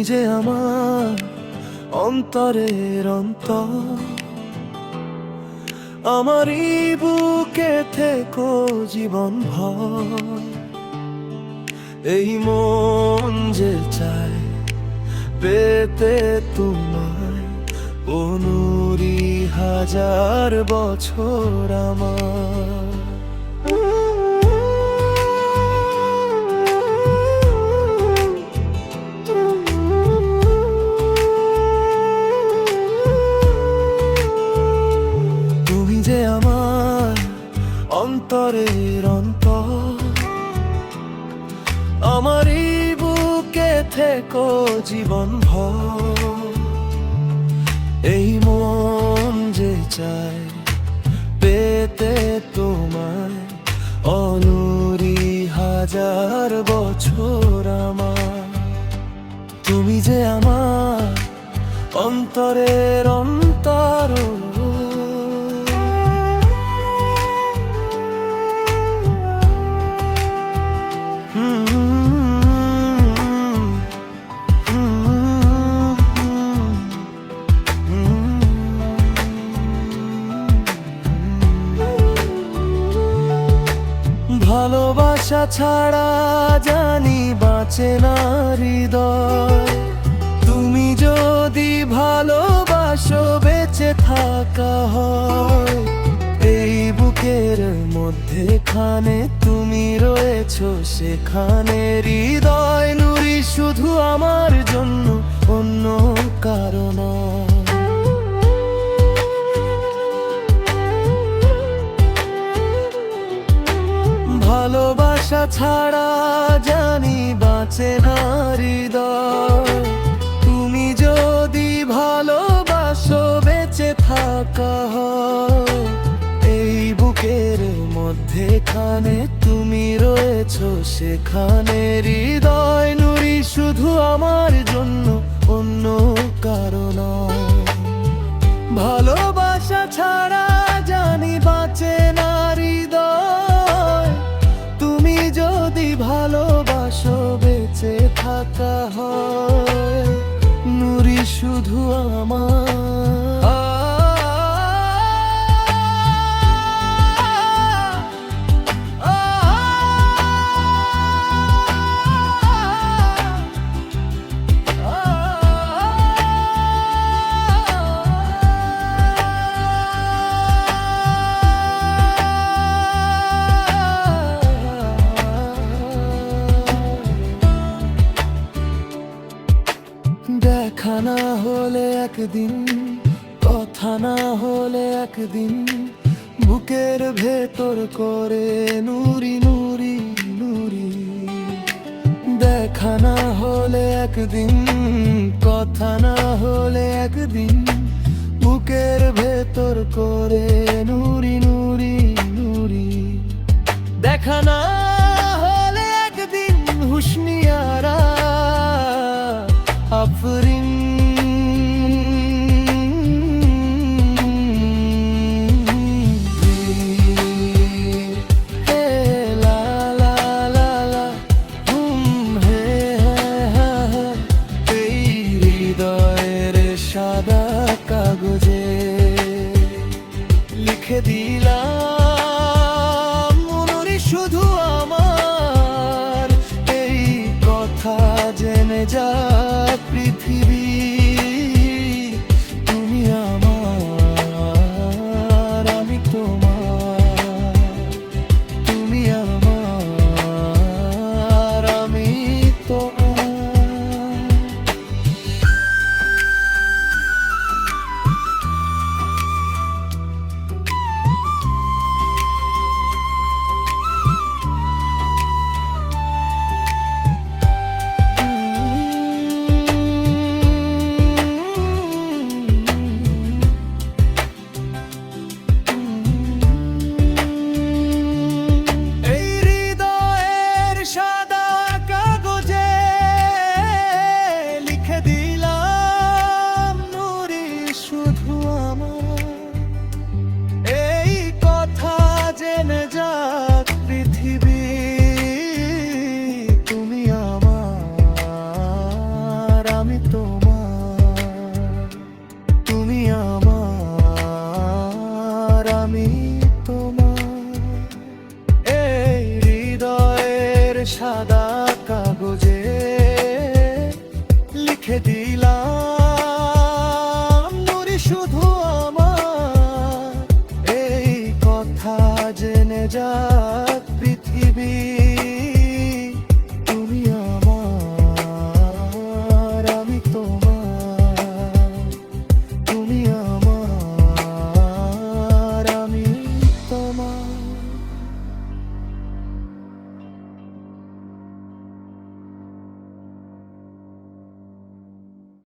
যে আমার অন্তরের অন্তর, আমারই বুকে থেকো জীবন ভর। এই মন যে চায় পেতে তোমায়, অনুরি হাজার বছর আমার। তুমি যে আমার অন্তরের অন্তর, আমারই বুকে থেকো জীবন ভর। এই মন যে চায় পেতে তোমায়, অনুরি হাজার বছর আমার। তুমি যে আমার অন্তরের অন্তর। ভালোবাসা ছাড়া জানি বাঁচে না হৃদয়। তুমি যদি ভালোবাসো বেঁচে থাকা হয়। এই বুকের মধ্যেখানে তুমি রয়েছো, সেখানে হৃদয় নুরি শুধু আমার জন্য, অন্য কারণ। ভালোবাসা ছাড়া জানি বাঁচে না হৃদয়। তুমি যদি ভালোবাসো বেঁচে থাকা হয়। এই বুকের মধ্যেখানে তুমি রয়েছো, সেখানে হৃদয় নুরি শুধু আমার জন্য, অন্য কারণ। ভালোবাসা ছাড়া জানি বাঁচে না হৃদয়। তুমি যদি ভালোবাসো বেঁচে থাকা হয়। নুরি শুধু আমার। দেখা না হলে একদিন, কথা না হলে একদিন, বুকের ভেতর করে নুরি নুরি নুরি। দেখা না হলে একদিন, কথা না হলে একদিন, বুকের ভেতর করে নুরি নুরি নুরি। দেখা না হলে একদিন হুশনিয়ারা আফরিন